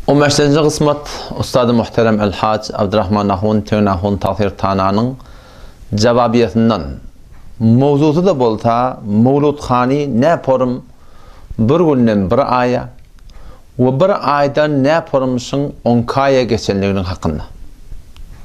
15. kısmet Ustad-ı Muhterem El-Hac Abdurrahman Nahun Tegnahun Tahir Tana'nın cevabiyetinden mevzutu da bolta Mevlud Khani ne yaparım bir günden bir aya ve bir aydan ne yaparımsın 10 kaya geçenlerinin hakkında.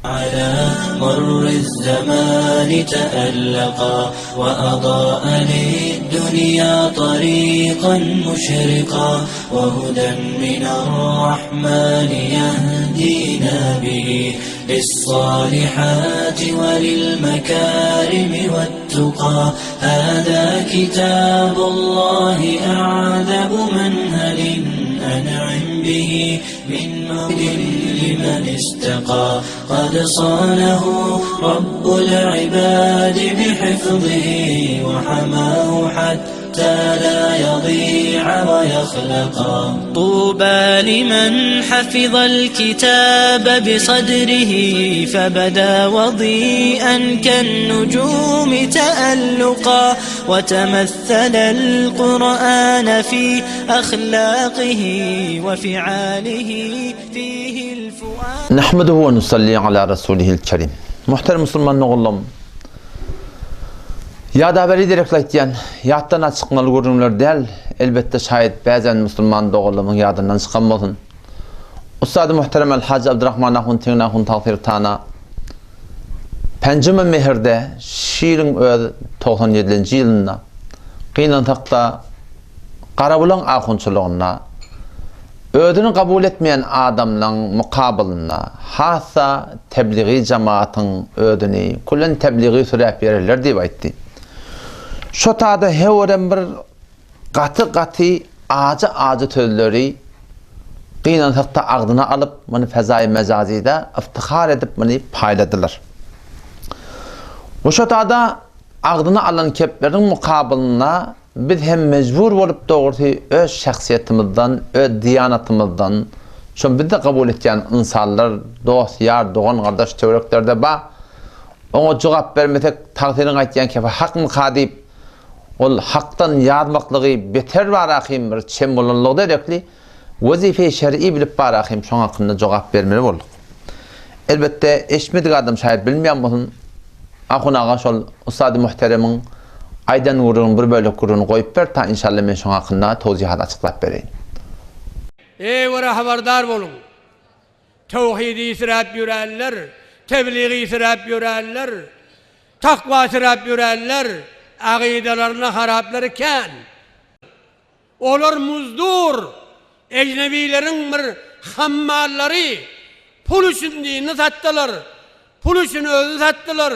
على مر الزمان تألقا وأضاء للدنيا طريقا مشرقا وهدى من الرحمن يهدينا به للصالحات وللمكارم والتقى هذا كتاب الله أعذب منهل أنعم به من مهد لمن استقى قد صانه رب العباد بحفظه وحماه حتى لا يضيع ويخلقا طوبى لمن حفظ الكتاب بصدره فبدا وضيئا كالنجوم تألقا وتمثل القرآن في أخلاقه وفعاله فيه الفؤاد نحمده ونصلي على رسوله الكريم. Muhterem Müslüman oğlum. Yada beri direktlaytyan, yattan açıkmalı görünümler değil, elbette şayet bazen Müslüman oğlumun yadından çıkan olsun. Ustad-ı Muhterem El-Hac Abdurrahman Nahun Tegnahun Tahir Tana Pencime Mehir'de şiirin 97. yılında Qiyinantakta Qarabulan ahunçuluğuna ödünü kabul etmeyen adamların mukabılına hasa tebliği cemaatin ödünü kullen tebliği sürep verirler diye aytti. Şu taada hevren bir katı acı tözleri Qiyinantakta ağdına alıp bunu fezai mezazide iftihar edip bunu payladılar. O şu taada ağdına alan keplerin mukabılına biz hem mecbur olup doğrusu öz şahsiyetimizden, öz diyanatımızdan çünkü biz de kabul etken insanlar, dost, yar, doğan, kardeş, teoriklerde ona cevap vermesek takdirin aytyan kefe hak mı kadip ol haktan yarmaklığı beter var akım bir çembolunluğu derekli vazife-i şer'i bilip var akım son hakkında cevap vermeli olduk. Elbette eşmedik adam şayet bilmeyen bulun akun ağaç ol Ustad-ı Muhterem'in aydan uğrun bir bölük kurunu koyup ver ta inşallah men şun hakkında tevzihat açıklap vereyim. Ey vara haberdar olun. Tevhidi sirap yürerler, tebliği sirap yürerler, takva sirap yürerler, akidelerine haraplarken olur muzdur, ecnebilerin bir hammalları pul için dini sattılar, pul için özü sattılar,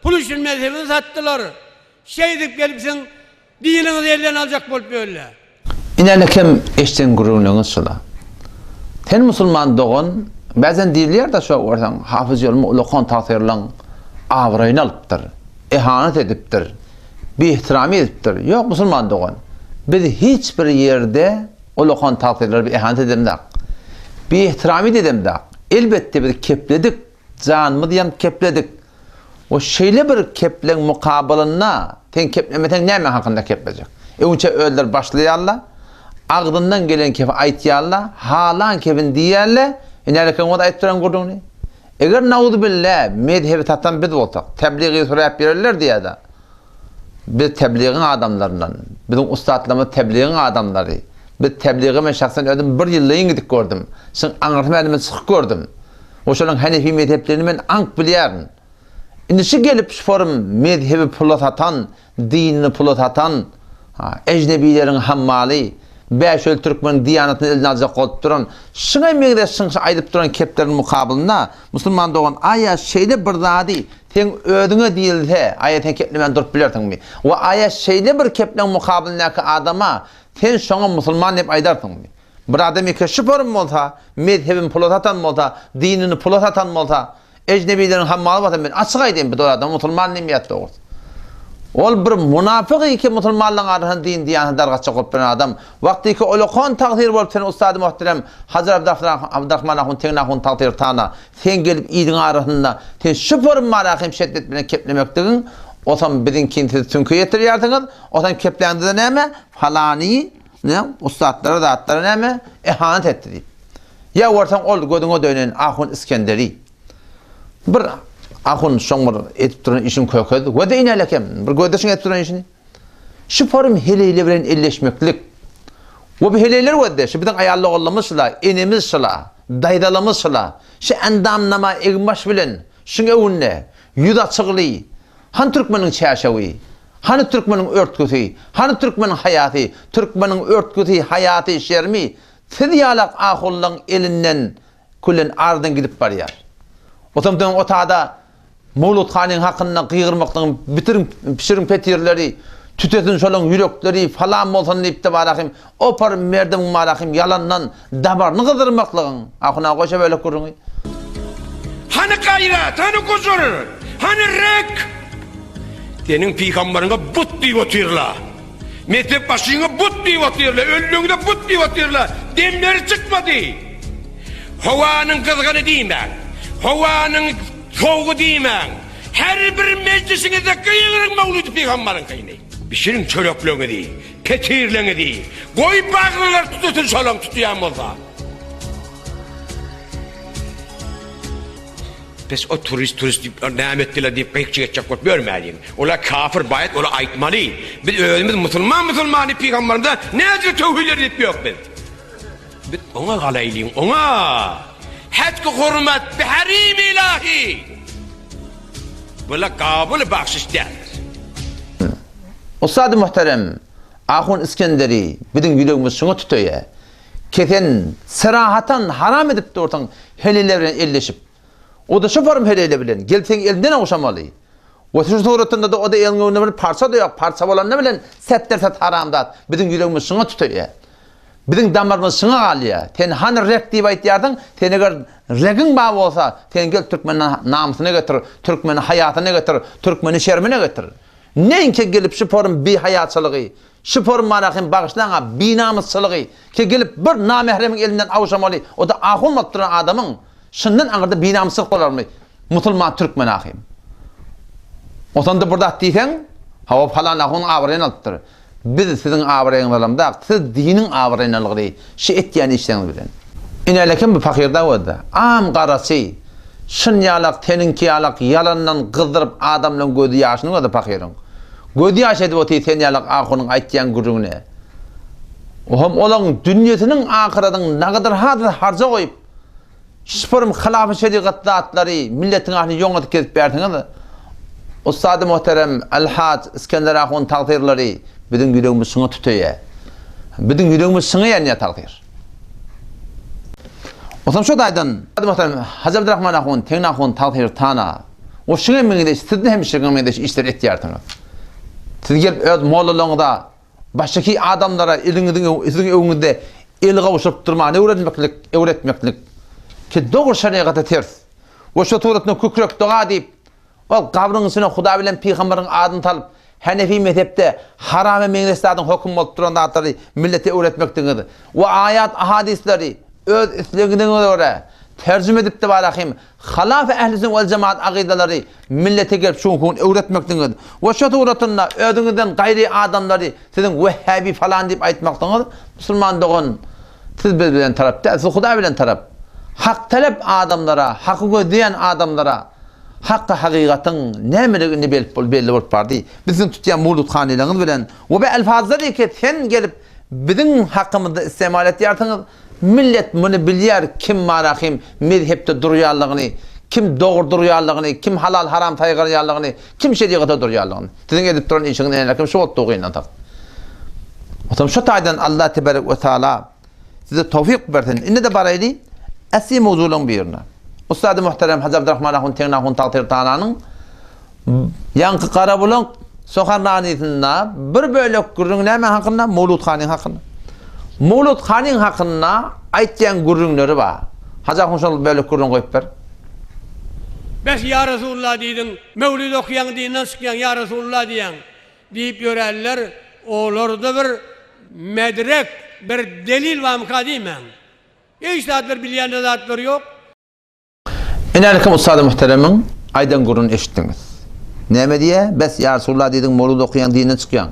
pul için mezhebini sattılar. Şeydik gelipsin dininizi elden alacak bolup böyle. İnelekem eşten gururluğunuz şula. Ten Müslüman doğun bazen dirler de şu ordan hafız yolumu ulukon tahsirlan avrayını alıptır. İhanet ediptir. Bir ihtirami ediptir. Yok Müslüman doğun. Biz hiçbir yerde ulukon tahsirleri bir ihanet edem de. Bir ihtirami dedem de. Elbette bir kepledik. Canımı diyen kepledik. O şeyle bir keplen mukabalına ten keplemeten neyme hakkında keplecek. Önce öldür başlayarlar. Ağdından gelen kefe aytiyarlar. Halan kefin diyerler. İnerken o da ayttıran kurduğunu. Eğer naudu billah medhebi tatan biz olsak. Tebliği sorayıp verirler diye de. Biz tebliğin adamlarından. Bizim ustadlarımız tebliğin adamları. Biz tebliği ben şahsen ödüm bir yıllayın gidip gördüm. Şimdi anlatma elime sık gördüm. O şunun Hanefi medheplerini ben ank biliyorum. İndisi gelip forum medhebi pulat atan, dinini pulat atan, ecnebilerin hammali, beşöl Türkmen diyanetini eline alacak olup duran, şuna emeğde şınşı aydıp duran keplerin mukabılına, Müslüman doğan aya şeyle bir zadi, sen ödüne değilse, aya ten keplemen durup bilirsin mi? O aya şeyle bir keplen mukabılındaki adama, sen şuna Müslüman hep aydarsın mı? Bir adam ki şu forum olsa, medhebin pulat atan mı olsa, dinini pulat atan mı olsa, ecnebilerin hammalı vatan ben açık aydayım bir doğru Müslüman nimiyet doğru. Ol bir münafık ki Müslümanlığın arasında din diyanı dargaçak olup bir adam. Vakti ki olukon takdir olup sen Ustad-ı Muhterem Hazır Abdurrahman Nahun Tegnahun Tahir Tana sen gelip idin arasında sen şu forum marakim şiddet bilen keplemektiğin o zaman bizim kinti tünkü yetiriyordunuz o zaman keplendi de neyme falani ne ustadlara da atlara neyme ihanet etti. Ya ortaň ol gödüňe dönen Ahun İskenderi. Bir Ahun şoňmur etip duran işin kökedi. Göde inelekem. Bir gödeşiň etip duran işini. Şu form heleyle bilen elleşmeklik. O bir heleler göde. Şu biziň aýallyk ollamysla, enemizsla, daýdalamysla, şu endamnama egmaş bilen, şuň öwünne, ýüda çygly. Han türkmeniň çäşewi, han türkmeniň örtgüsi, han türkmeniň hayaty, türkmeniň örtgüsi, hayaty şermi, tiryalak ahullyň elinden kullen ardan gidip barýar. Otamdan otada Mowlud Hanyň hakyna gygyrmakdan bitirin pişirin petirleri, tütetin şolaň ýürekleri falan bolsun diýip de barahim, opar merdem marahim yalandan dabarny gyzyrmaklygyň ahuna goşa böyle gurruňy. Hani gayret, hani huzur, hani rek. Senin peygamberine but diýip oturlar. Mezhep başyňa but diýip oturlar, öllüňde but diýip oturlar. Demleri çykmady. Howanyň kızgyny diýmän, howanyň soğugy diýmän. Her bir meclisiňizde gyýyryň Mawlud peýgamberiň gyýny. Bişiriň çörekleňi diýip, petirleňi diýip, goý baglylar tututun şolaň tutýan bolsa. Biz o turist deyip, nämetdiler deyip pekçiye çakot görmäliyim. Ola kafir bayat, ola aýtmaly. Biz özümüz musulmany peýgamberinde näze tövhidler etmiýok biz. Biz oňa galaýlyň, oňa. Hatky hurmat bi harim ilahi. Bula kabul bahşişler. Ustad muhterem, Ahun İskenderi biziň ýüregimiz şuňa tutýar. Keten sirahatan haram edip durtan heleler bilen elleşip. O da şu form heleyle bilen gelseň elinden awşamaly. O şu suratynda da o da elňe bir parça da ýok, parça bolany bilen setler sat haramdat. Biziň ýüregimiz şuňa tutýar. Biziň damarymyz şuňa galýar. Sen han rek diýip aýtýardyň, sen eger regin ba bolsa, sen gel türkmeniň namysyna getir, türkmeniň hayatyna getir, türkmeniň şermine getir. Näinki gelip şu form bi hayatçylygy, şu form marahim bagyşlaňa binamysçylygy, ki gelip bir namehremiň elinden awşamaly. O da ahun matdyran adamyň şundan aňyrda binamsyk bolarmy? Musulman türkmen ahim. Otanda burada diýsen, hawa falan ahun awryn alypdyr. Biz siziň awryňyzda, siz diniň awrynlygy, şu etýän işleňiz bilen. Inelekim bu fakirda wada. Am garasy, şunýalak, teninkiyalak, yalandan gyzdyryp adamlaryň gözi ýaşyny wada fakiriň. Gözi ýaş edip oty senýalak ahunyň aýtýan gurrugine. Oham olaň dünýesiniň ahyratyň nagadar harja goýup, şüpürüm hilaf-ı şeriat zatlary milletin ahli ýoňa kesip berdiňiz. Ustad muhterem Alhaj İskender Ahun taqdirleri biziň ýüregimiz şuňa tutýar. Biziň ýüregimiz şuňa ýa taqdir. Osam şu daýdan, Ustad muhterem Hacı Abdurrahman Ahun, Teňn Ahun taqdir tana. O şuňa meňde sizni hem şuňa meňde işler etýärdiňiz. Siz gelip öz mollalaryňda başaky adamlara eliňiziň öňünde el gawşyp durmagy öwretmeklik. Ki doğru şeriata ters. O şu turatna kükrek doğa deyip, o gabrın üstüne Huda bilen peýgamberin adyny talyp, Hanefi mezhepde haram meňdeşleriň hökm bolup duran zatary millete öwretmekdiňiz. O ayat ahadisleri öz islegine göre terjime edip de barahim, halaf ehli sünnet vel cemaat agidalary millete gelip şu hukukny öwretmekdiňiz. O şu turatna özüňizden gaýry adamlary siziň Wehhabi falan diýip aýtmakdiňiz. Musulman dogan siz bilen tarapda, siz Huda bilen tarap. Hak talep adamlara, hakkı gözleyen adamlara, hakkı hakikatin nämeligini belli bolup bardy. Bizim tutýan Mowlud Hanyňyz bilen o be elfazlary ki sen gelip biziň hakkymyzda istemal etýärsiňiz, millet muny bilýär kim marahim mezhepde durýarlygyny, kim dogry durýarlygyny, kim halal haram taýgarýarlygyny, kim şeriata durýarlygyny. Siziň edip duran işiňiz näme şu bolup dogyna tak. Otam şu taýdan Allah tebarek we taala size tawfik bersin. Inde de barayly Asi mawzulun birine. Ustad muhterem Hacı Abdurrahman Ahun Teňn Ahun taqdir tananyň ýanky qara bulan soharnanysyna bir bölek gurrun näme hakynda Mowlud Hanyň hakynda. Mowlud Hanyň hakynda aýtýan gurrunlary bar. Hacı Ahun şol bölek gurrun goýup ber. Bes ya Resulullah diýdim, Mevlid okuyan diýen çıkýan ya Resulullah diýen diýip ýörerler. Olarda bir medrek, bir delil var mı kadîmen? Hiç zatlar bilýän zatlar ýok. Inelekim ustad muhteremiň aýdan gurrun eşitdiňiz. Näme diýe? Bes ya Resulullah diýdiň Mowlud okuyan diýenden çykýan.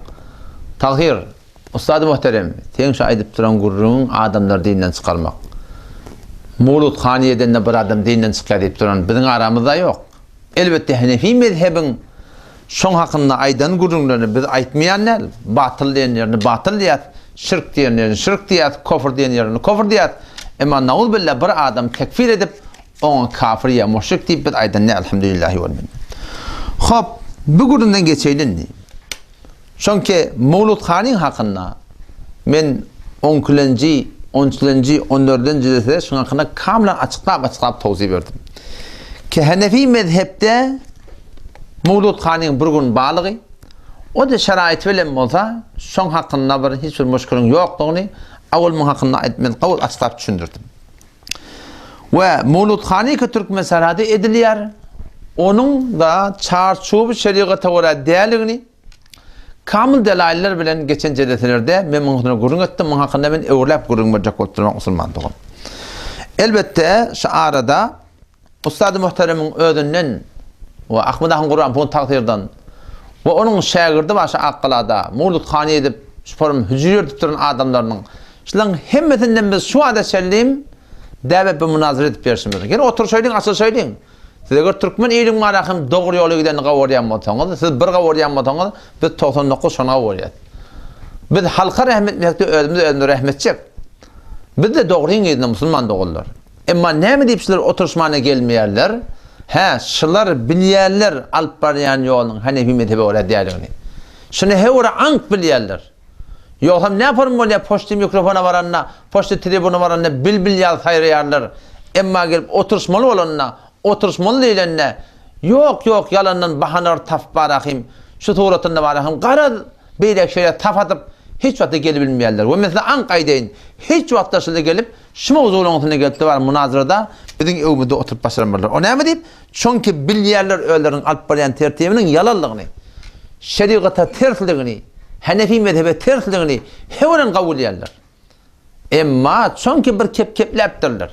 Tahir, ustad muhterem, teň şu aýdyp duran gurrun adamlar diýenden çykarmak. Mevlut Haniye'den de bir adam dininden çıkar deyip duran bizim aramızda yok. Elbette Hanefi mezhebin şon hakkında aydan gurunlarını biz aytmayanlar, batıl diyenlerini batıl diyat, şirk diyenlerini şirk diyat, kofir diyenlerini kofir diyat. Ama naul billah bir adam tekfir edip ona kafir ya müşrik deyip biz aydan ne elhamdülillahi vel minnet. Hop, bu gurundan geçeylin ne? Çünkü Mevlut Haniye hakkında men 10-cı 14-cü cildesinde şunun hakkında kamilen açıklap tavsiye verdim. Ki Hanefi mezhepte Mevlut Haniye'nin bir gün bağlığı, o da şerait bilen olsa, şun hakkında bir hiçbir müşkülün yokluğunu, avul hakkında etmen kavul açıklap düşündürdüm. Ve Mevlut Haniye ki Türk meselada ediliyor, onun da çarçubu şeriata göre değerliğini, kamil delailler bilen geçen cedetelerde men muhtuna gurun ettim, mun hakkında men öğrelep gurun berjak oturmak musulmandygyny. Elbette şu arada Ustad-ı Muhterem'in ödünden ve Ahmedah'ın Kur'an bunu takdirden ve onun şagirdi başa akkılada Mevlut Haniye edip şuporum hücür edip duran adamlarının şuların hemmetinden biz şu anda sellim davet bir münazir edip berşimiz. Yani otur söyleyin, asıl söyleyin. Sizler Türkmen ilim marahım doğru yolu giden gawaryan motanız, siz bir gawaryan motanız, biz 99 şona gawaryat. Biz halka rahmetlikte özümüze rahmetçek. Biz de doğru giden musulman doğullar. Ama näme diýip şular oturuşmana gelmeýärler? Ha, şular bilýärler alyp barýan ýoluň Hanefi mezhebi bola diýerler. Şunu hewre ank bilýärler. Ýoksam näparum bolýar poçty mikrofona baranna, poçty tribuna baranna bil ýal saýraýarlar. Emma gelip oturuşmaly bolanna, oturuşmaly diýilenne ýok ýalandan bahanar tap barahim, şu turatynda barahim, gara beýlek şeýle tap atyp hiç vakti gelip bilmeyenler. Ve mesela Ankara'dayın hiç vakti aşırı gelip şu mevzulağına gelip var münazırada bizim evimizde oturup başaramadılar. O ne mi deyip? Çünkü bilyerler öğlerin alp-baryan tertibinin yalanlığını, şeriata tersliğini, Hanefi mezhebe tersliğini hemen kabul ederler. Ama çünkü bir kepleptirler.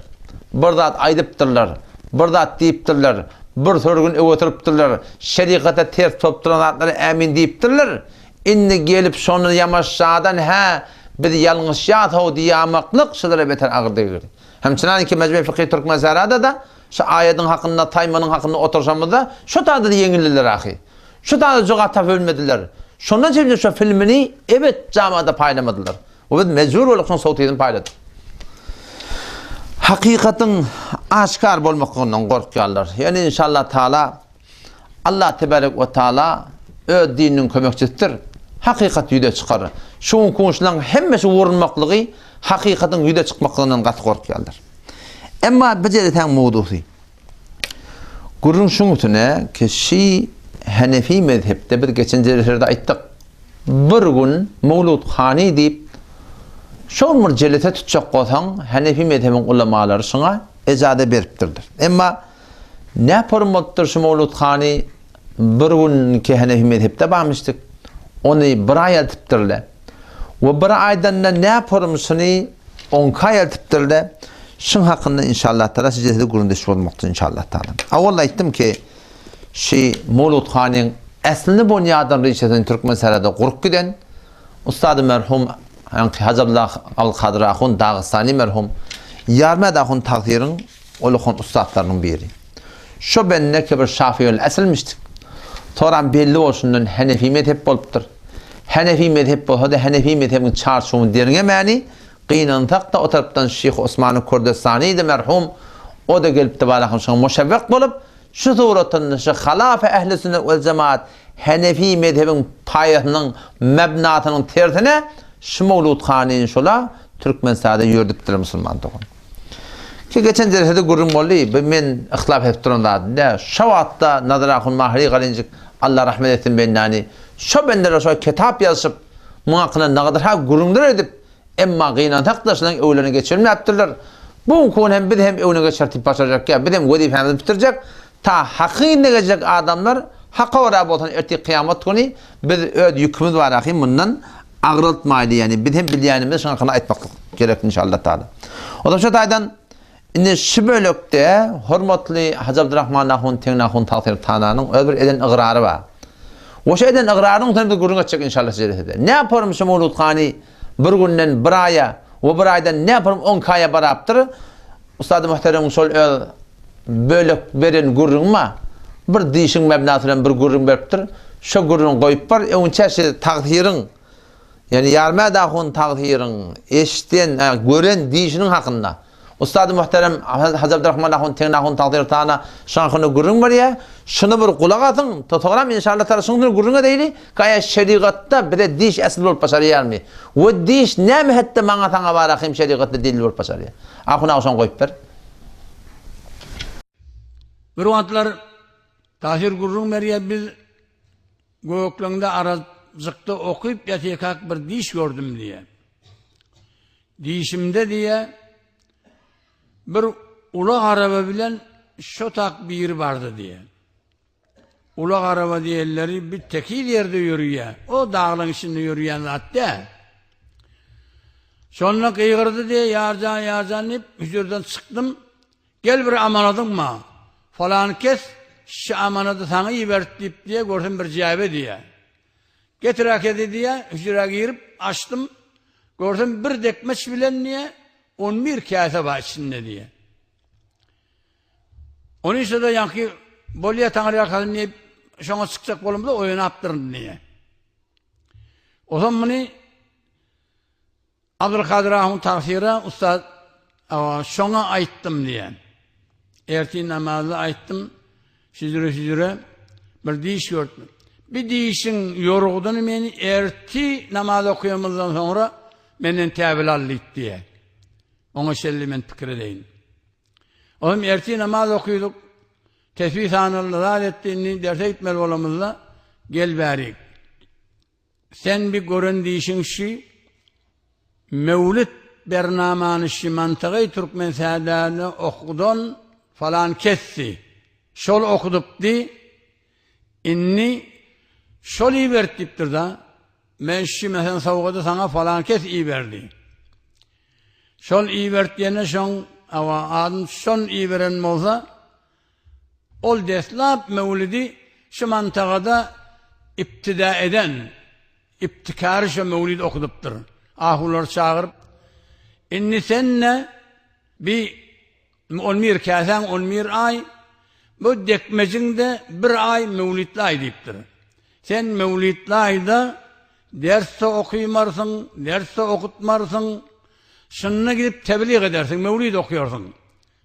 Bir zat aydıptırlar, bir zat deyiptirler, bir sörgün ev oturuptırlar, şeriata ters topturanatları emin deyiptirler. İnni gelip şonu yamaşşadan ha biz yalnız yatağı diýamaklyk şulara beter agyrdy girdi. Hemçinan ki Mecmu Fıkhi Türk mezarada da şu ayetin hakkında, taymanyň hakkında oturşamızda şu taýda yeňildiler ahy. Şu taýda jogata bölmediler. Şondan çeýle şu filmini evet jamada paýlamadylar. O biz mecbur bolup şonu sowtydan paýladyk. Hakikatin aşkar bolmakyndan gorkýarlar. Yani inşallah taala Allah tebarek ve taala öz dininiň kömekçisidir. Hakikat yüde çıkar. Şoň konuşulan hemmesi urunmaklygy hakikatyň yüde çykmaklygyndan gaty gorkýarlar. Emma bejereten mowduy. Gurun şoň ütüne ki Hanefi mezhepde bir geçen derslerde aýtdyk. Bir gün Mevlut Haniye diýip şoň murjelete tutjak bolsaň Hanefi mezhebiň ulemalary şoňa ejade beripdirler. Emma näparum bolupdyr şu Mevlut Haniye bir gün ki Hanefi mezhepde barmışdyk. Onu bir ay eltipdirler. Ve bir aydan ne yaparımsını 10 ay eltipdirler. Şun hakkında inşallah taala size de gurundeş olmakta inşallah taala. Awalla aytdım ki Mevlut Haniye'nin aslını bunyadan rişeten Türk meselede gurup giden Ustad merhum Hazarullah al-Kadir Ahun Dağıstani merhum Yarmed Ahun takdirin oluğun ustadlarının biri. Şu benne ki bir Şafii'l esilmiştik. Sonra belli olsundan Hanefi mezhep bolupdyr. Hanefi mezhep bolsa da Hanefi mezhebiniň çarşuwyny derine mäni gynantak da o tarapdan Şeyh Osman Kurdistani de merhum o da gelip de barahym şoň müşevvek bolup şu suratynda şu halafa ehli sünnet we cemaat Hanefi mezhebiň paýasynyň mebnatynyň tersine şu Mevlut Haniye'nin şola Türkmenistan'da ýördükdir musulmandygyny. Ki geçen derste gurun boldy, men ihtilaf edip duranlar. Şawatda Nazarahun Mahri galinjik Allah rahmet etsin bennani. Şu bendere şu kitap yazıp muhakkına naqadar ha gurunlar edip emma gynantak daşlan öwlerine geçirmepdirler. Bu konu hem biz hem öwüne geçirtip başaracak ya, biz hem wezifemizi bitirecek. Ta hakyne gelecek adamlar hakka wara bolsan erti kıyamet günü biz öz yükümüz var ahim bundan agyrtmaýdy yani biz hem bilýänimiz şoňa kana aýtmak gerek inşallah taala. O da şu taýdan indi şu bölükde hormatly Hacı Abdurrahman Ahun Teňne Ahun Tahir Tananyň öz bir eden igrary bar. Oşa eden igraryň taýda gurunga çek inşallah sizde. Ne yaparım şu Mevlut Haniye bir günden bir aya we bir aydan ne yaparım 10 kaya barapdyr. Ustad muhterem şol bölek beren gurrunma bir dişin mebnasydan bir gurrun beripdir. Şo gurrun goýup bar, önçäşi taqdirin, yani yarma dahun taqdirin, eşten, gören dişinin hakynda. Ustad muhterem Hazrat Abdurrahman ahun teň ahun taqdir taana şanhyny gurrun bar ya, şunu bir kulak atın, totogram inşallah taala şunu gurrunga deyli, kaya şeriatda bir diş asl bolup başarýarmy? O diş näme hatta maňa taňa barakim şeriatda delil bolup başarýar. Ahuna oşan goýup bar. Bir wagtlar Tahir gurrun berýär, biz göklüňde arazykda okuyup ýatyakak bir diş gördüm diye. Dişimde diye bir ulak araba bilen şotak bir yer bardy diye. Ulak araba diýerleri bir tekil ýerde ýürüýär. O dağlaryň içinde ýürüýän zatda. Şonla kıygırdı diye yarcan deyip hücreden çıktım. Gel bir amanadın mı? Falan kes. Şu amanadı sana iyi verdi diye gördüm bir cihabe diye. Getir akedi diye hücreye girip açtım. Gördüm bir dekmeç bilen niye 11 kase var içinde diye. Onun işte de yankı bolya tanrı arkadaşım niye şuna çıkacak bolumda oyunu yaptırın diye. O zaman bunu Abdülkadir Ahmet Tafsir'e ustad şuna ayttım diye. Erti namazı ayttım. Süzüre bir diş gördüm. Bir dişin yorulduğunu beni erti namaz okuyamızdan sonra benden tevil allit diye. Ona şelli men fikir edeyim. Oğlum erti namaz okuyorduk. Tesbih sanırlar ettiğini derse gitmeli olamızla gel bari. Sen bir görün dişin şi mevlid bernamanı şi mantığı Türkmen saadatını okudun falan kessi. Şol okudup di, inni şol iyi vertiptir da, men şi mesela savukada sana falan kes iyi verdi. Şol iyi vertiyene şon, adın şon iyi veren olsa, ol deslap mevlidi şu mantıqada iptida eden, iptikarı şu mevlidi okuduptur. Ahular çağırıp, inni senne bir 11 kasen 11 ay, bu dekmecinde bir ay mevlidli ay deyiptir. Sen mevlidli ayda derste okuymarsın, derste okutmarsın, şununa gidip tebliğ edersin, mevlid okuyorsun.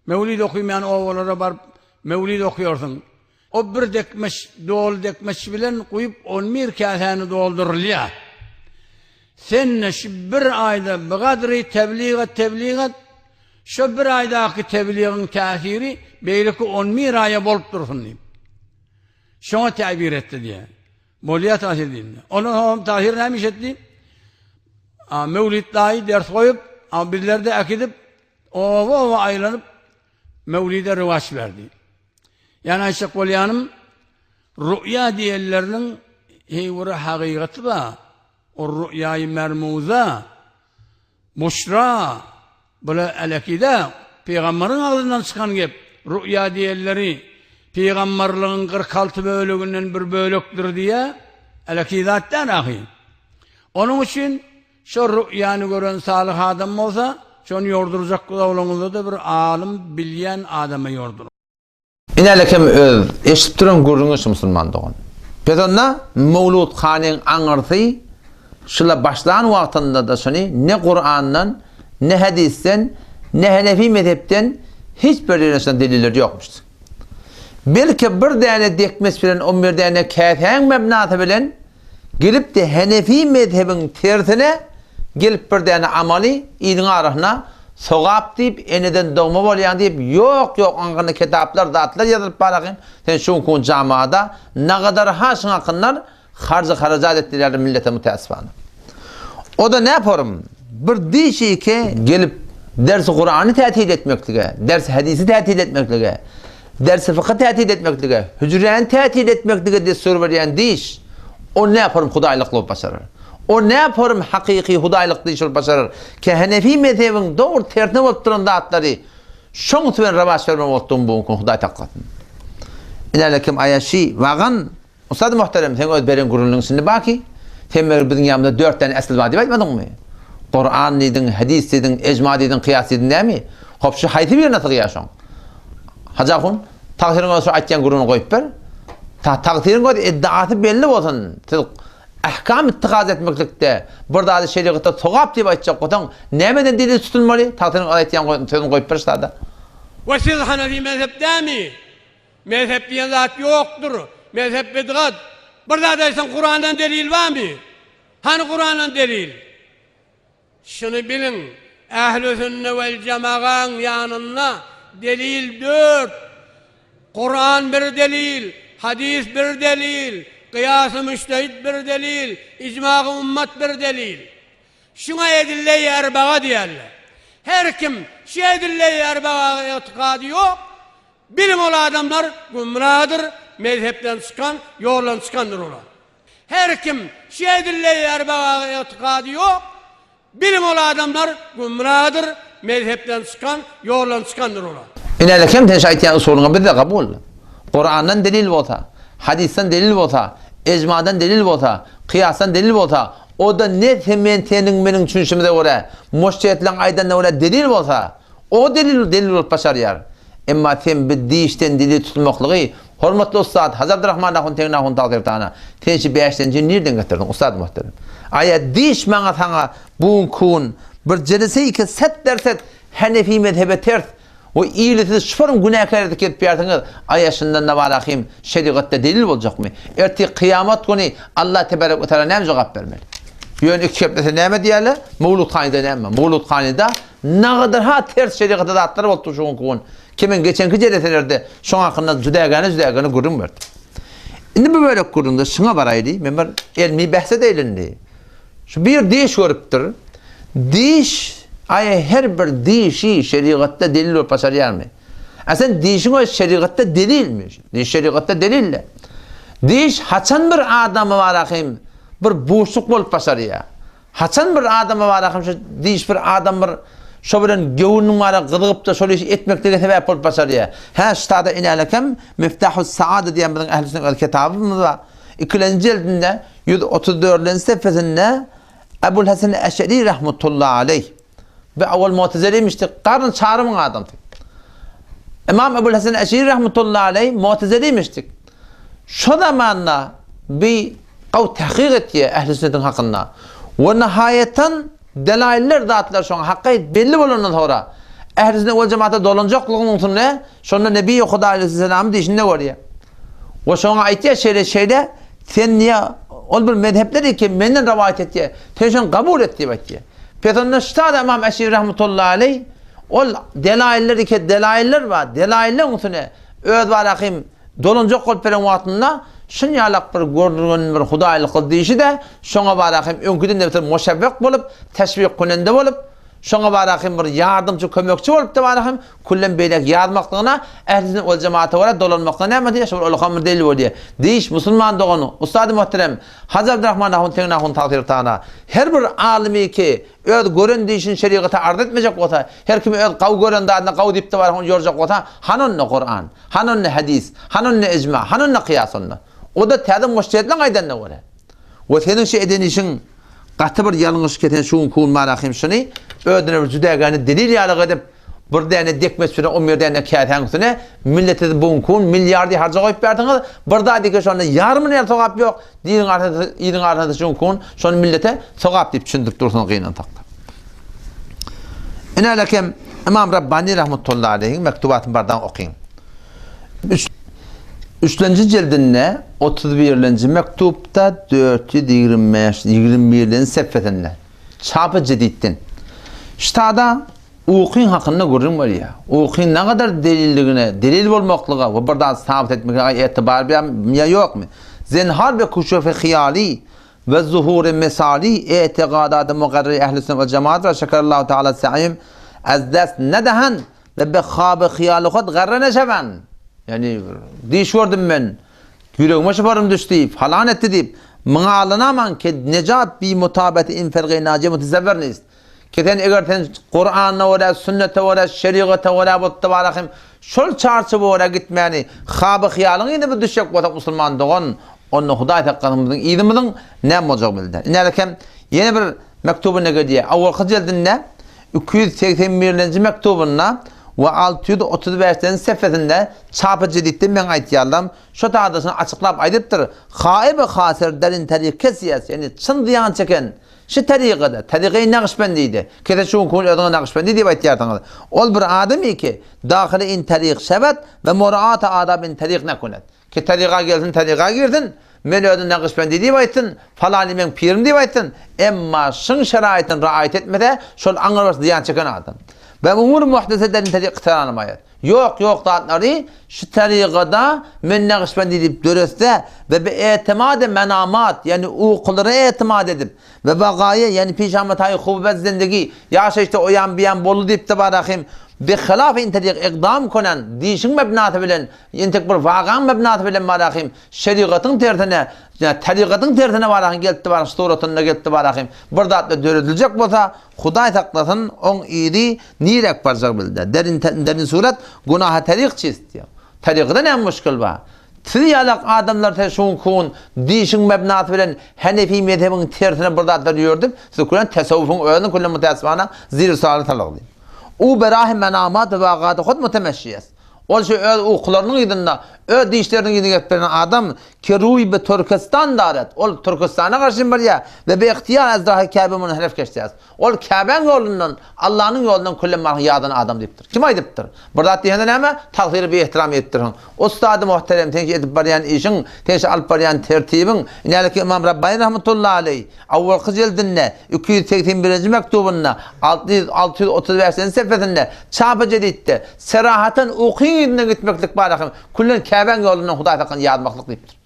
Mevlid okuymayan oğullara var, mevlid okuyorsun. O bir dekmeç, doğal dekmeç bilen koyup 11 kaseni doldurulya. Sen şu bir ayda bu kadri tebliğ et, şu bir aydaki tebliğin tesiri belki 11 aya bolup dursun diyeyim. Şuna tabir etti diye. Bolya tahir dinle. Onun tahir neymiş etti? Mevlid'de ders koyup, bizler de akidip, ova aylanıp, mevlide rıvaç verdi. Yani Ayşe Kolyanım, rü'ya diyenlerinin heyvuru hakikati var. O rü'yayı mermuza, muşra, böyle elekide, Peygamberin ağzından çıkan gep, rü'ya diyenleri, Peygamberliğin 46 bölüğünden bir bölüktür diye, elekidattan ahi. Onun için, şu rü'yanı gören salih adam olsa, şunu yorduracak kulağılığında da bir alim, bilyen adamı yordurur. İnelekem öz, eşit duran gurrunuz musulman doğun. Pedonna, Mevlud Khan'ın anırtı, şula başlayan vaktinde de şunu, ne Kur'an'dan, ne hadisten, ne Hanefi mezhepten, hiçbir yerine deliller yokmuştu. Belki bir tane dekmes bilen, 11 tane kâthen mebnatı bilen, gelip de Hanefi mezhebin tersine, gelip bir tane amali, idin arasına, soğap deyip, eneden doğma bolyan deyip, yok anğını kitaplar, dağıtlar yazılıp barakın, sen şu kun camiada, ne kadar haşın akınlar, haracat ettiler millete müteessifanı. O da ne yaparım? Bir dişi ki, gelip, ders-i Kur'an'ı tehdit etmeklige, ders-i hadisi tehdit etmeklige, ders-i fıkıh tehdit etmeklige, hücreyen tehdit etmeklige diye soru veren diş, o ne yaparım hudaylıklı olup başarır? O ne yaparım hakiki hudaylıklı iş olup başarır? Ki Hanefi mezhebin doğru tertine olup duran dağıtları, şoň tüven ravaş vermem olduğum bu hunkun huday takkatın. İlerlekim ayaşi, vağın, Ustad muhterem, sen öz beren gurulunun şimdi baki, sen bizim yanımda 4 tane asıl var deyip etmedin mi? Kur'an dedin, hadis dedin, ecma dedin, kıyas dedin değil mi? Hop şu hayti bir nasıl yaşan? Hacakun takdirin olsa aytyan gurunu koyup ber. Takdirin koyup iddiatı belli olsun. Ahkam ittikaz etmeklikte burada adı şeriatta soğap diye aytacak otan nemeden dili tutulmalı? Takdirin aytyan sözünü koyup ber işte. Ve siz Hanefi mezhepte mi? Mezhep diyen zat yoktur. Mezhep bidgat. Burada deysen Kur'an'dan delil var mı? Hani Kur'an'dan delil? Şunu bilin. Ehl-i sünne vel cemağın yanına delil 4. Kur'an bir delil, hadis bir delil, kıyas-ı müştehid bir delil, icma-ı ümmet bir delil. Şuna edille-i erbağa diyorlar. Her kim şu edille-i erbağa itikadı yok, bilim ol adamlar gümrahdır, mezhepten çıkan, yoldan çıkandır ola. Her kim şu edille-i erbağa itikadı yok, bilim ol adamlar gümrahdır, mezhepten çıkan, yoldan çıkandır ola. İnele kim ten şaytiyan usuluna bir de kabul. Kur'an'dan delil olsa, hadisten delil olsa, ecmadan delil olsa, kıyasdan delil olsa, o da ne tementenin benim düşünüşümde göre, müştehitlerin aydanına göre delil olsa, o delil olup başarıyar. Ama sen bir deyişten delil tutulmaklığı, hormatlı ustad, Hazır Abdurrahman Ahun Tengin Ahun Talgirtana, tenşi 5'ten nereden getirdin ustad muhterem? Aya deyiş bana sana buğun kuğun, bir celise ki set derset, Hanefi mezhebe ters, o iyilisi şufarım günahkar edip yapardınız. Ayaşından ne var akıyım? Şeriatta delil olacak mı? Erti kıyamet günü Allah tebarek ve teala ne cevap vermeli? Yön iki şeplese ne diyorlar? Mevlud Kani'de ne mi? Mevlud Kani'de ne kadar ters şeriatta da atları oldu şu gün. Kimin geçenki celeselerde şu hakkında züdegani kurum verdi. Şimdi bu böyle kurumda şuna varaydı. Ben elmi bahse değilindi. Şu bir deyiş görüptür. Deyiş her bir deyişi şeriatta delil olup başarıyar mı? Aslında deyişin o şeriatta delilmiş. Deyiş şeriatta delille. Deyiş haçan bir adamı var akıyım bir boşluk olup başarıyar. Haçan bir adamı var akıyım deyiş bir adam bir şöbren gövünün var gıdıgıp da şöyle etmekle sebep olup başarıyar. Ha ştada inalekem Miftahus Saada diyen bizim ehl-i sünnet kitabımız var. 2. cildinde 134. sayfasında Ebu'l Hasan Eş'ari rahmetullahi aleyh ve avval Mu'tezile'ymişti. Karın çağrımın adamdı. İmam Ebu'l Hasan Eş'ari rahmetullahi aleyh Mu'tezile'ymişti. Şu zamanla bir kav tahkik ettiği ehl-i sünnetin hakkında ve nihayetten delailler dağıttılar şu an hakkayet belli bulundan sonra ehl-i sünnet ve cemaate dolancaklığı sonra sonra Nebi Huda Aleyhisselam'ın dişinde var ya ve şu an ayetiye şeyde sen niye ol bir mezhepleri ki menden rivayet ettiği sen kabul ettiği baktiye Peygamber ştada İmam Eş'ari rahmetullahi aleyh ol delailleri ki delailler var delailler üstüne öz var akım dolancak olup veren vaktinde şunyalak bir gördüğün bir Hudaylık kıldıyışı da şuna var akım önküden de bir müşevvek bulup teşvik künende bulup şuna var akım bir yardımcı kömekçi olup da var akım kullen beylek yardımcılığına ehl-i ol cemaate var dolanmaklığına hemen diye şöyle olakam bir delil var diye deyiş Müslüman doğunu Ustad-ı Muhterem Hazır Abdurrahman Ahun Tengin Ahun Talgirtana her bir alimi ki öz gören deyişin şeriatı arz etmeyecek olsa her kimi öz kav gören dağında kav deyip de var onu yoracak olsa hanın ne Kur'an hanın ne hadis hanın ne icma hanın ne kıyasınla o da tədim müştehitlerin aydan ne göre ve senin şey eden işin katı bir yanlış keten şuun kuğun marakim şunu ödüne bir cüdegani delil yalık edip burada yani dekmet süren 11 tane kâheten üstüne millete buğun kuğun milyardi harca koyup verdiniz burada dike şu anda yarım lira sokap yok iyinin arasında şuun kuğun şunu millete sokap deyip düşündürüp dursun kıyınan taktı. İnalekem İmam Rabbani rahmetullahi aleyhin mektubatın bardan okuyun. 3. cildinde 31. mektupta 421. sayfasında çapı cedidden ştada okuyun hakkında görürüm var ya okuyun ne kadar delilliğine delil olmaklığa ve buradan sabit etmekle itibar ya yok mu zenhar ve kuşufe hiyali ve zuhur mesali itiqadat-ı muqarrir ehl-i sünnet ve cemaat ve şekerallahu teala sa'im az dest nedahan ve be khab hiyal khud garrana şevan yani diş gördüm ben yüreğime şıparım düştü falan etti deyip bana alınaman ki necat bi mutabeti inferge naciye mutezevveriniz keten eğer sen Kur'an'a ve sünnete ve şeriata ve bu tabarakim şol çarşı bu gitmeni khab hiyalın yine bir düşecek bu Müslüman doğan onu Huday takkınımızın idimizin ne olacak bildi. İnalekem yeni bir mektubuna gidiyor. Avval cildinde 281. mektubunda ve 635'ten sefetinde çapıcı dittim ben aytiyallam. Şu taadısını açıklap aydıptır. Haibe hasır derin tarikat siyasi yani çın diyan çeken şu tariqada, tariqayı Naqşbandiydi. Kete şu kul ödüğü Naqşbandi diye aytiyardınız. Ol bir adami ki dahili in tariq şebat ve muraata adabin tariq nekunet. Ki tariqa geldin, tariqa girdin. Men ödün Naqşbandi diye aytın. Falani men pirim diye aytın. Emma şın şeraitin raayet etmede şol anırvası diyan çeken adam. Ve umur muhdeselerin tariq tanımayır. Yok dağıtları şu tariqada men Naqşbandi deyip döreste ve bir etimad-ı menamat yani uqulları etimad edip ve bagaya yani pişametayı hububet zindagi yaşa işte oyan biyan bolu deyip de barahim bir khilaf intediq iqdam konan dişin mebnatı bilen intek bir vagan mebnatı bilen barahim şeriatın tertine yani tariqatın tertine barahim geldi barahim storatına geldi barahim bir da döredilecek bolsa Huday saklasın on iri nirek barcak bildi derin surat günaha tariq çizt diyor tariqda ne müşkil var Triyalak adamlar teşun kun dişin mebnatı bilen Hanefi mezhebinin tersine burada diyordum. Siz kuran tasavvufun öğrenin kullan mutasvana zir salat aldı. O berahim menamat ve ağadı xud mutemeşşiyes. Ol şu uqlarının idinda ö dişlerinin idin getperen adam ki ruy be Türkistan daret. Ol Türkistan'a karşı bir ya ve be ihtiyar azrahi Kabe mun hedef geçtiyaz. Ol Kabe'nin yolundan Allah'ın yolundan kullanmak yadan adam deyiptir. Kim aydıptır? Burada diyenden ama takdiri bir ihtiram ettirin. Ustad-ı muhterem tenki edip barayan işin, tenki alıp barayan tertibin. İnalik İmam Rabbani rahmetullahi aleyh. Avval kızıldinne 281. mektubunna 635'ten sefetinde çapıcı deyipti. Serahaten uqiyinine gitmeklik barahim. Kullan Kabe'nin yolundan Huday takın yadmaklık deyiptir.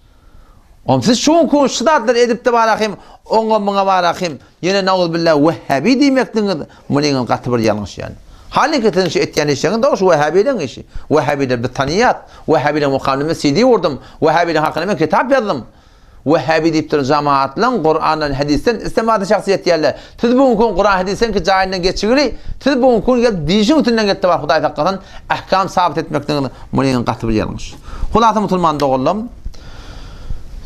Siz şun kun şıdatlar edip de barahim, ona buna barahim, yine na'udhu billah Vehhabi demektiniz, bunun katı bir yanlış yani. Haliketin işi etyen işinin doğrusu Vehhabi'nin işi. Vehhabi'de bir taniyat, Vehhabi'de mukamleme CD vurdum, Vehhabi'de hakkında ben kitap yazdım. Vehhabi deyiptir cemaatla, Kur'an'dan, hadisten, istimadı şahsiyet yerler. Siz bu kun Kur'an hadisten ki cahinden geçigiri, siz bu kun gel dişin ütünden gitti var Huday takıdan, ahkam sabit etmektiniz, bunun katı bir yanlış. Hulatı Müslüman doğullum.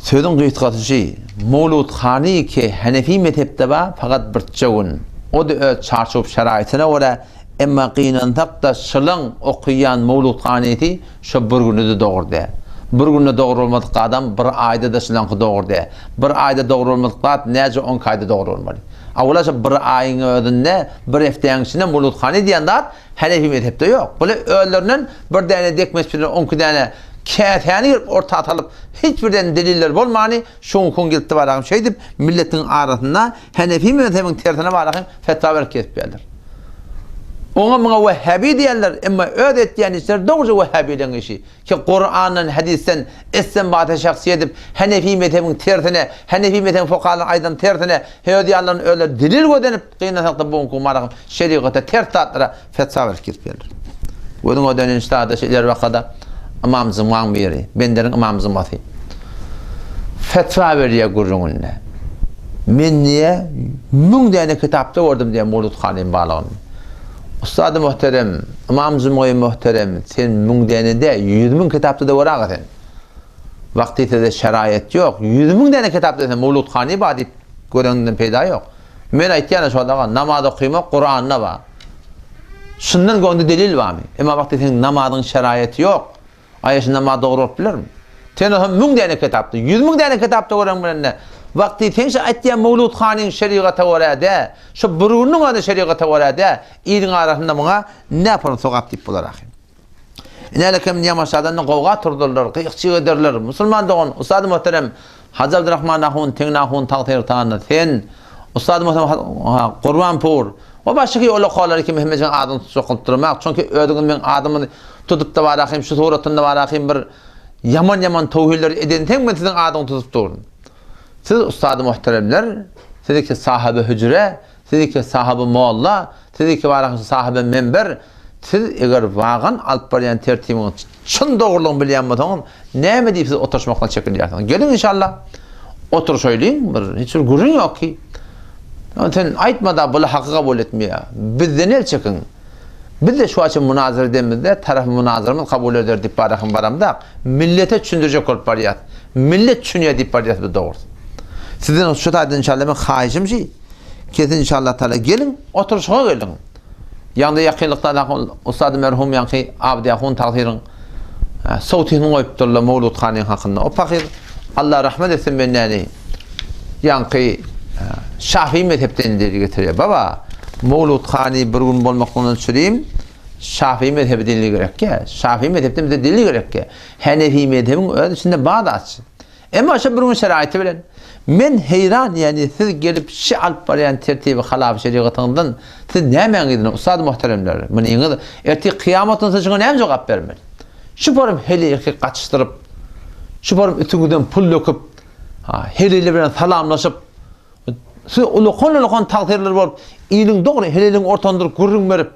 Sözün kıyıtkatıcı, Mevlud Khani ki Hanefi mezhepte var fakat bir çoğun. O da çarşıp şeraitine oraya emma kıyınan takda şılın okuyan Mevlud Khani'ti şu bir günü de doğurdu. Bir günü doğru olmadık adam bir ayda da şılın doğurdu. Bir ayda doğru olmadık adam nece 10 kayda doğru olmalı. Avulaca bir ayın ödünde bir efteğin içinde Mevlud Khani diyen de Hanefi mezhepte yok. Böyle öğlerinin bir tane dekmeşpiler 10 tane kâteni orta atalıp hiçbirden deliller olmani şun kun gitti varağım şey deyip milletin arasında Hanefi mezhebinin tertine varağım fetva verip kesip ona bana Vehhabi diyenler ama ödet diyen işler doğruca Vehhabi'den işi ki Kur'an'ın hadisten istinbatı şahsiye edip Hanefi mezhebinin tertine Hanefi mezhebinin fokalın aydan tertine heyodiyanların öyle delil ödenip kıynatakta bu kun varağım şeriata tertatlara fetva verip kesip Onun o dönen işte şeyler vakada imamımızın var biri, benderin imamımızın batı. Fetva veriyor gurrununla. Men niye? Mün tane kitapta gördüm diye Mevlud Khani'nin bağlığını. Ustad-ı muhterem, imamımızın muhterem, sen mün tane de 100.000 kitapta da var ağaten. Vaktiyete de şerayet yok. 100.000 tane kitapta da Mevlud Khani bağlı göründen peyda yok. Men aytiyana şu adağa namaz okuymak Kur'an'na var. Şundan gönlü delil var mı? Ama vaktiyete namazın şerayeti yok. Ayşe namaz doğru olup bilir mi? Tenahım 1000 tane kitaptı, 100.000 tane kitapta gören bilenler. Vakti tenşe ayttiyan Mevlud Khani'nin şeriata orada, şu burunun adı şeriata orada, ilin arasında buna ne yapalım sokak deyip bularak. İnelekem yamaşadan kavga turdurlar, kıyıkçı ederler. Müslüman doğun, Ustad-ı muhterem, Hacı Abdurrahman Ahun, Tengna Ahun, Takdir Tanrı, sen, Ustad-ı muhterem, Kurbanpur, o başka öyle kolları ki Mehmet'in adını sokultturmak. Çünkü ödüğün ben adımı tutup da varayım, şu suratında varayım bir yaman tevhiller edin. Tek mi sizin adını tutup durun? Siz Ustad-ı muhteremler, siz ki sahibi hücre, siz ki sahibi mualla, siz ki varayım sahibi member, siz eğer vağın alıp barayan tertibini çın doğruluğunu bilen mi tamam? Ne mi deyip siz oturuşmakla çekiliyorsunuz? Gelin inşallah. Otur söyleyin, hiç bir gurun yok ki. Sen aytmada böyle hakkı kabul etmiyor. Bizden el çıkın. Biz de şu açın münazır edemizde tarafı münazırımız kabul eder deyip barakın baramda millete düşündürecek olup bariyat. Millet düşünüyor deyip bariyat bir doğru. Sizden şu tarzda inşallah ben haişim şey. Kesin inşallah Teala gelin oturuşuna gelin. Yandı yakınlıkta Ustad merhum yankı Abdi Ahun taqdirin sawtini koyup durla Mevlud Khan'ın hakkında. O fakir Allah rahmet etsin bennani. Yankı Şafii mezhepten dili getiriyor. Baba Mevlud Khan'ı bir gün bolmaktan süreyim. Şafii mezhebi dili gerek ki. Şafii mezhepten de dili gerek ki. Hanefi mezhebin öz içinde bağdaç. Ama şu bir gün şeraiti bilen. Men heyran yani siz gelip şi alıp barayan tertibi halaf şeriatından siz nämen gidin ustad muhteremler. Men ýyňy erti kıyamatdan soňra näme jogap bermeli. Şu borum heliki kaçıştırıp şu borum ütüňden pul döküp heliyle bilen salamlaşıp siz ulukon takdirler bolup ýylyň dogry heliliň ortandyryp gurrun berip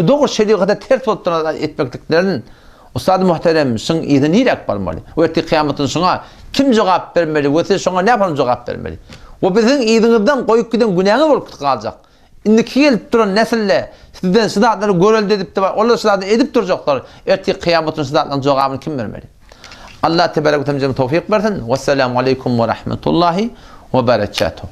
dogry şeriata ters bolup etmekliklerin ustad muhterem şoň ýyny nirek bolmaly. Erti kıyamatdan soňra kim jogap bermeli? Wese şoňa näme jogap bermeli? O biziň ýydyňyzdan goýup giden günäňi bolup galjak. Indiki gelip duran nesille sizden sıdatları göreldi edip de onlar sıdatı edip duracaklar. Erti kıyamatın sıdatlarının cevabını kim vermeli? Allah tebarek ve teala tevfik versin. Vesselamu aleyküm ve rahmetullahi ve berekatuhu.